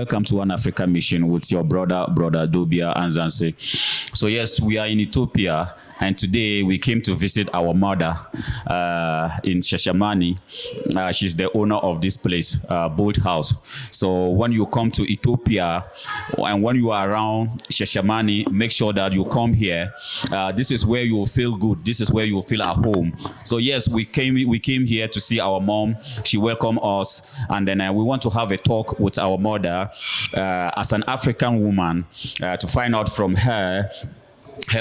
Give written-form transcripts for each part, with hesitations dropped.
welcome to One Africa Mission with your brother Dubia Anzanse. So yes, we are in Ethiopia, and today we came to visit our mother in Shashamani. She's the owner of this place, Boat House. So when you come to Ethiopia and when you are around Shashamani, make sure that you come here. This is where you will feel good. This is where you will feel at home. So yes, we came here to see our mom. She welcomed us, and then we want to have a talk with our mother as an African woman to find out from her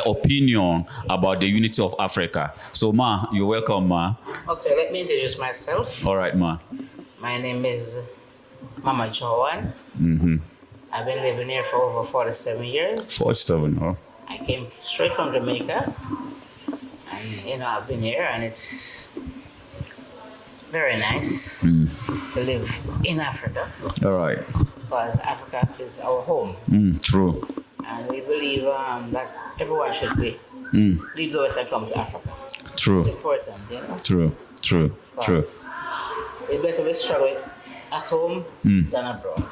opinion about the unity of Africa. So Ma, you're welcome, Ma. Okay, let me introduce myself. All right, Ma. My name is Mama Joan. Mm-hmm. I've been living here for over 47 years. 47, oh. I came straight from Jamaica, and I've been here, and it's very nice to live in Africa. All right. Because Africa is our home. True. And we believe that everyone should leave the West and come to Africa. True. It's important, you know. True. It's better we struggle at home than abroad.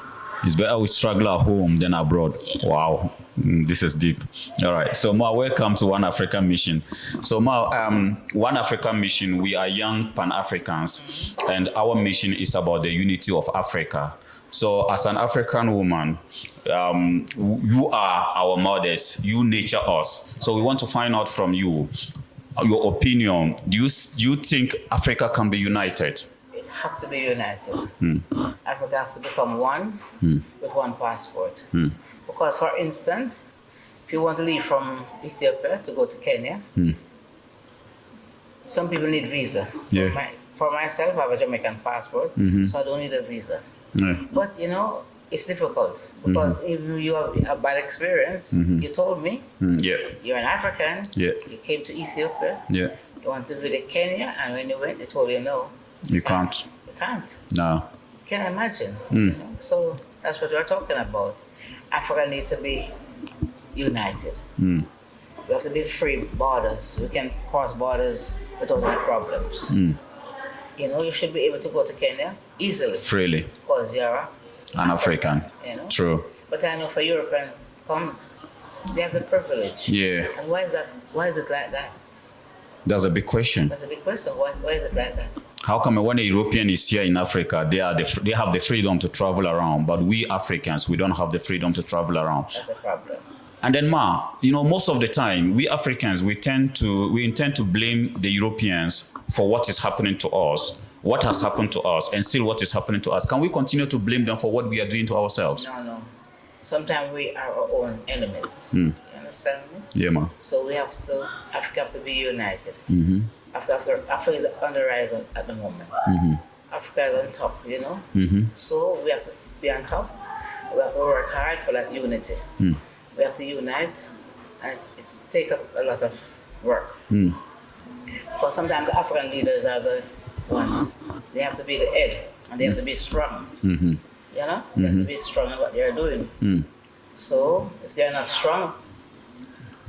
It's better we struggle at home than abroad. Yeah. Wow. This is deep. All right. So Ma, welcome to One African Mission. So Ma, One African Mission, we are young Pan-Africans, and our mission is about the unity of Africa. So as an African woman, you are our mothers, you nurture us. So we want to find out from you, your opinion. Do you think Africa can be united? It has to be united. Africa has to become one with one passport. Because, for instance, if you want to leave from Ethiopia to go to Kenya, some people need visa. Yeah. For myself, I have a Jamaican passport, so I don't need a visa. Yeah. But, it's difficult because if you have a bad experience, you told me, you're an African, you came to Ethiopia, you want to visit Kenya, and when you went, they told you no. You can't. You can't. No. Can you imagine? So that's what we're talking about. Africa needs to be united. We have to be free borders. We can cross borders without any problems. You should be able to go to Kenya easily. Freely. Because you're an African. True. But I know for European, they have the privilege. Yeah. And why is it like that? That's a big question. That's a big question. Why is it like that? How come when a European is here in Africa, they have the freedom to travel around, but we Africans, we don't have the freedom to travel around? That's a problem. And then Ma, most of the time, we Africans, we intend to blame the Europeans for what is happening to us, what has happened to us, and still what is happening to us. Can we continue to blame them for what we are doing to ourselves? No. Sometimes we are our own enemies. You understand me? Yeah, Ma. So Africa have to be united. Africa is on the rise at the moment. Africa is on top, So we have to be on top. We have to work hard for that unity. We have to unite, and it's take up a lot of work. Because sometimes the African leaders are the ones. They have to be the head, and they have to be strong. They have to be strong in what they're doing. So if they're not strong,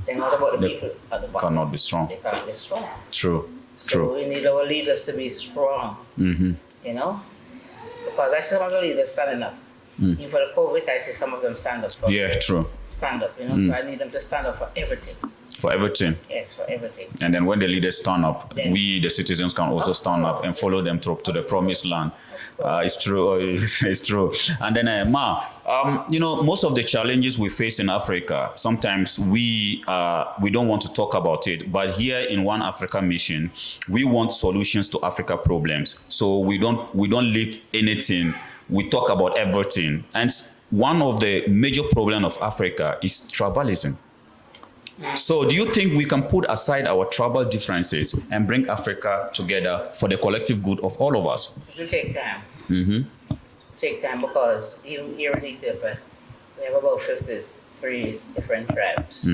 then what about the people at the bottom? Cannot be strong. They cannot be strong. True. So we need our leaders to be strong. Because I see some of the leaders standing up. Even for the COVID, I see some of them stand up. True. Stand up, So I need them to stand up for everything. For everything. Yes, for everything. And then when the leaders stand up, we, the citizens, can also stand up and follow them to the promised land. It's true. It's true. And then, Ma, most of the challenges we face in Africa, sometimes we don't want to talk about it. But here in One Africa Mission, we want solutions to Africa problems. So we don't leave anything. We talk about everything. And one of the major problems of Africa is tribalism. So do you think we can put aside our tribal differences and bring Africa together for the collective good of all of us? It will take time. Take time because even here in Ethiopia, we have about 53 different tribes.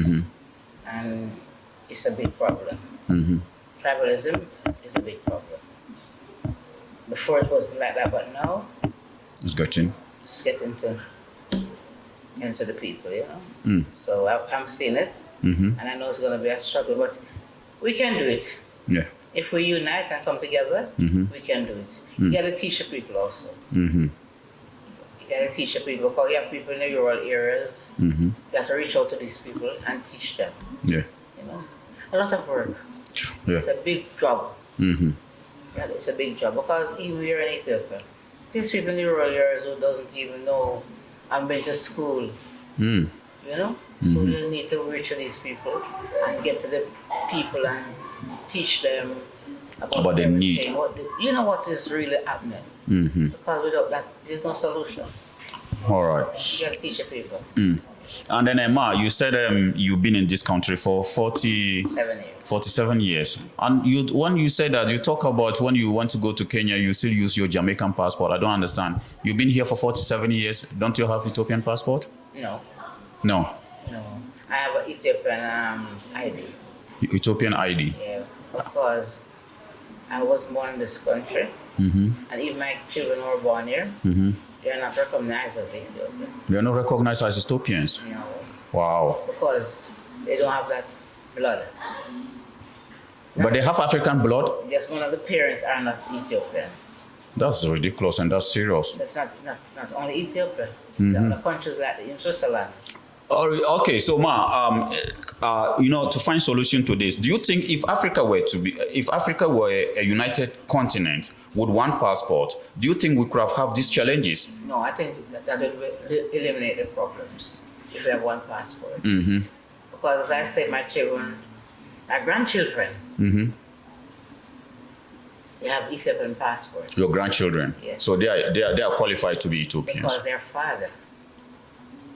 And it's a big problem. Tribalism is a big problem. Before it wasn't like that, but now it's getting into the people, So I'm seeing it. And I know it's going to be a struggle, but we can do it. Yeah. If we unite and come together, we can do it. You got to teach the people also. You gotta teach the people because you have people in the rural areas. Mm-hmm. You have to reach out to these people and teach them. Yeah. You know, a lot of work. Yeah. It's a big job. Mm-hmm. Yeah, it's a big job because even here in Ethiopia, there's people in the rural areas who doesn't even know I've been to school. Mm. You know, so you need to reach to these people and get to the people and teach them about the everything, need. You know what is really happening. Mm-hmm. Because without that, there's no solution. All right. You gotta teach the people. Mm. And then Emma, you said you've been in this country for 7 years. 47 years. And when you said that, you talk about when you want to go to Kenya, you still use your Jamaican passport. I don't understand. You've been here for 47 years. Don't you have Ethiopian passport? No, No. no. I have an Ethiopian ID. Ethiopian ID. Yeah, because I was born in this country, Mm-hmm. and even my children who were born here, Mm-hmm. they're not recognized as Ethiopian. They are not recognized as Ethiopians. You know, Wow. because they don't have that blood. But they have African blood? Just one of the parents are not Ethiopians. That's ridiculous and that's serious. That's not only Ethiopia. Mm-hmm. There are other countries like in Switzerland. Okay, so Ma, to find solution to this, do you think if Africa were a united continent with one passport, do you think we could have these challenges? No, I think that would eliminate the problems if we have one passport. Mm-hmm. Because as I say, my grandchildren, Mm-hmm. they have Ethiopian passports Your grandchildren. Yes. So they are qualified to be Ethiopians. because their father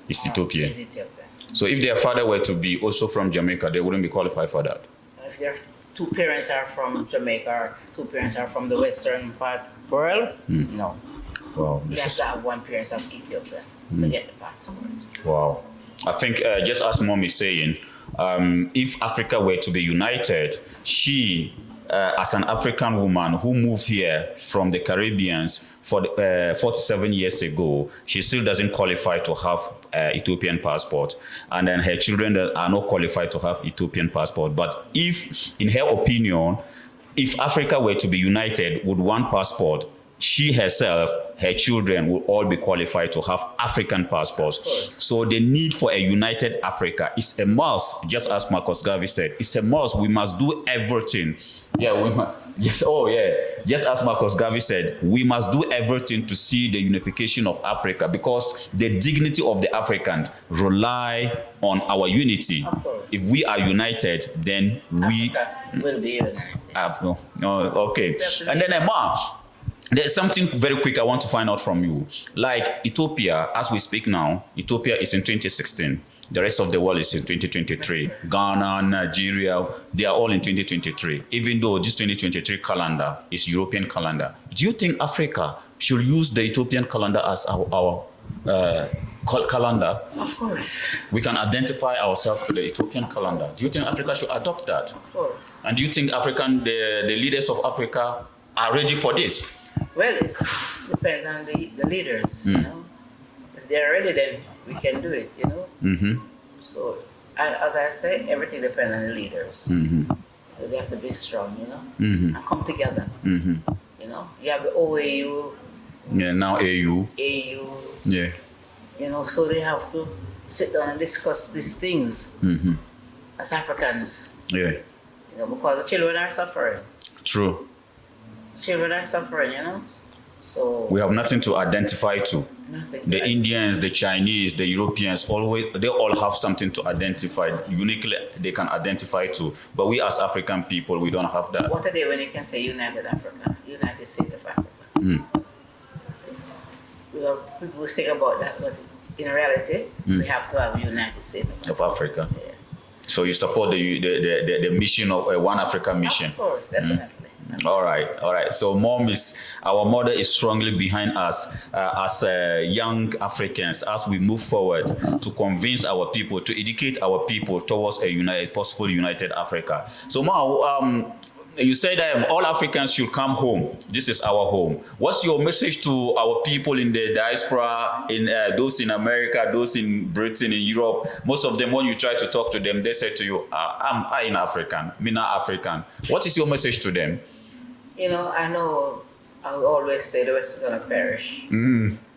It's Ethiopia. is Ethiopian. So if their father were to be also from Jamaica, they wouldn't be qualified for that. If their two parents are from Jamaica or two parents are from the western part world, no. Wow. You have to have one parent of Ethiopia to get the passport. Wow. I think just as Mom is saying, if Africa were to be united, she, as an African woman who moved here from the Caribbeans for 47 years ago, she still doesn't qualify to have Ethiopian passport. And then her children are not qualified to have Ethiopian passport. But if, in her opinion, if Africa were to be united with one passport, she herself, her children will all be qualified to have African passports. So the need for a united Africa is a must, just as Marcus Garvey said. It's a must. We must do everything. Yeah, we must. Yes, oh yeah. Just as Marcus Garvey said, we must do everything to see the unification of Africa because the dignity of the African rely on our unity. If we are united, then we Africa will be united. have no. Okay. And then Emma, there's something very quick I want to find out from you. Like Ethiopia, as we speak now, Ethiopia is in 2016. The rest of the world is in 2023. Ghana, Nigeria, they are all in 2023. Even though this 2023 calendar is European calendar. Do you think Africa should use the Ethiopian calendar as our calendar? Of course. We can identify ourselves to the Ethiopian calendar. Do you think Africa should adopt that? Of course. And do you think the leaders of Africa are ready for this? Well, it depends on the leaders, you know. If they're ready, then we can do it, you know. Mm-hmm. So, as I say, everything depends on the leaders. Mm-hmm. So they have to be strong, you know, Mm-hmm. and come together. Mm-hmm. You know, you have the OAU, Yeah, now AU. AU, Yeah. you know, so they have to sit down and discuss these things Mm-hmm. as Africans, Yeah. you know, because the children are suffering. True. Children are suffering, you know. So We have nothing to identify to. nothing. The Indians, the Chinese, the Europeans, they all have something to identify, uniquely they can identify to. But we as African people, we don't have that. What a day when you can say United Africa, United States of Africa. Mm. We have people who sing about that, but in reality, we have to have United States of Africa. Of Africa. Yeah. So you support the mission of One Africa mission. Of course, definitely. All right. So our mother is strongly behind us as young Africans as we move forward to convince our people, to educate our people towards a possible united Africa. So Ma, you said all Africans should come home. This is our home. What's your message to our people in the diaspora, in those in America, those in Britain, in Europe? Most of them, when you try to talk to them, they say to you, I'm African, me not African. What is your message to them? You know, I will always say the West is going to perish.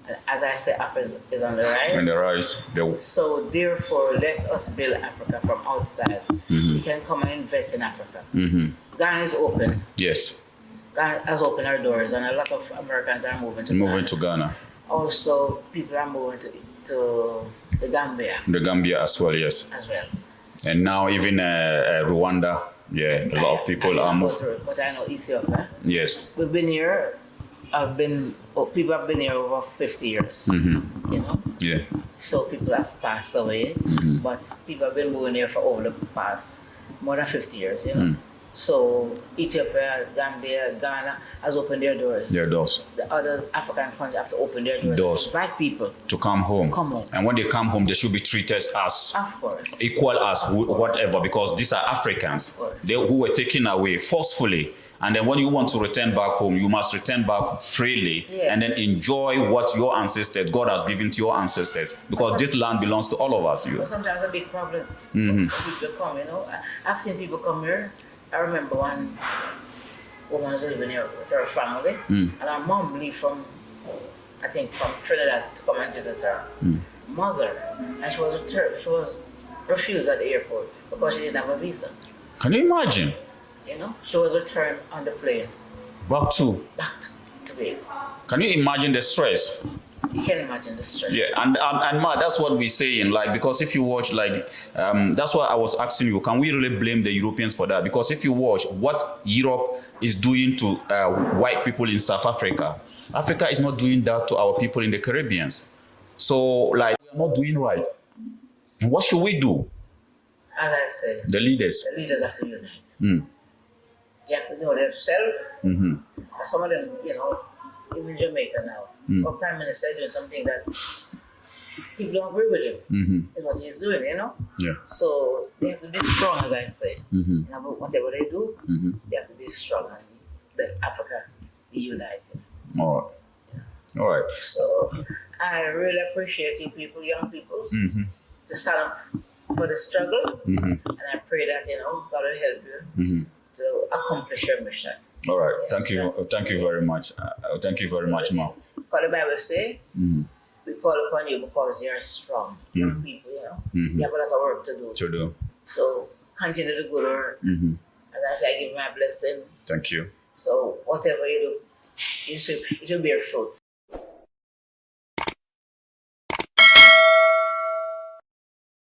And as I say, Africa is on the rise. On the rise. So therefore, let us build Africa from outside. We can come and invest in Africa. Ghana is open. Yes. Ghana has opened our doors, and a lot of Americans are moving to Ghana. Also, people are moving to the Gambia. The Gambia as well, yes. As well. And now even Rwanda, yeah, a lot of people are moving. But I know Ethiopia. Yes. We've been here. People have been here over 50 years. You know. Yeah. So people have passed away, but people have been moving here for over the past more than 50 years. You know. So Ethiopia, Gambia, Ghana has opened their doors. Their doors. The other African countries have to open their doors. Invite people to come home. And when they come home, they should be treated as equal as whatever, because these are Africans who were taken away forcefully. And then when you want to return back home, you must return back freely and then enjoy what your ancestors, God has given to your ancestors, because this land belongs to all of us. But sometimes a big problem when people come, you know. I've seen people come here. I remember one woman was living here with her family, and her mom left from Trinidad to come and visit her mother, and she was refused at the airport because she didn't have a visa. Can you imagine? You know, she was returned on the plane. Back to Wales. Can you imagine the stress? You can imagine the stress. Yeah, and Ma, that's what we're saying. Like, because if you watch, like, that's why I was asking you, can we really blame the Europeans for that? Because if you watch what Europe is doing to white people in South Africa, Africa is not doing that to our people in the Caribbean. So, like, we're not doing right. And what should we do? As I said, the leaders have to unite. They have to know themselves. Some of them, you know, even Jamaica now, our Prime Minister is doing something that people don't agree with him. Is what he's doing, you know? Yeah. So they have to be strong, as I say. You know, whatever they do, they have to be strong and let Africa be united. All right. Yeah. All right. So I really appreciate you people, young people, to stand up for the struggle. And I pray that, you know, God will help you to accomplish your mission. All right. Thank you very much. Thank you very much, Ma. For the Bible say, we call upon you because you are strong. Young people, you know. You have a lot of work to do. So continue the good work. As I say, I give my blessing. Thank you. So whatever you do, it should bear fruit.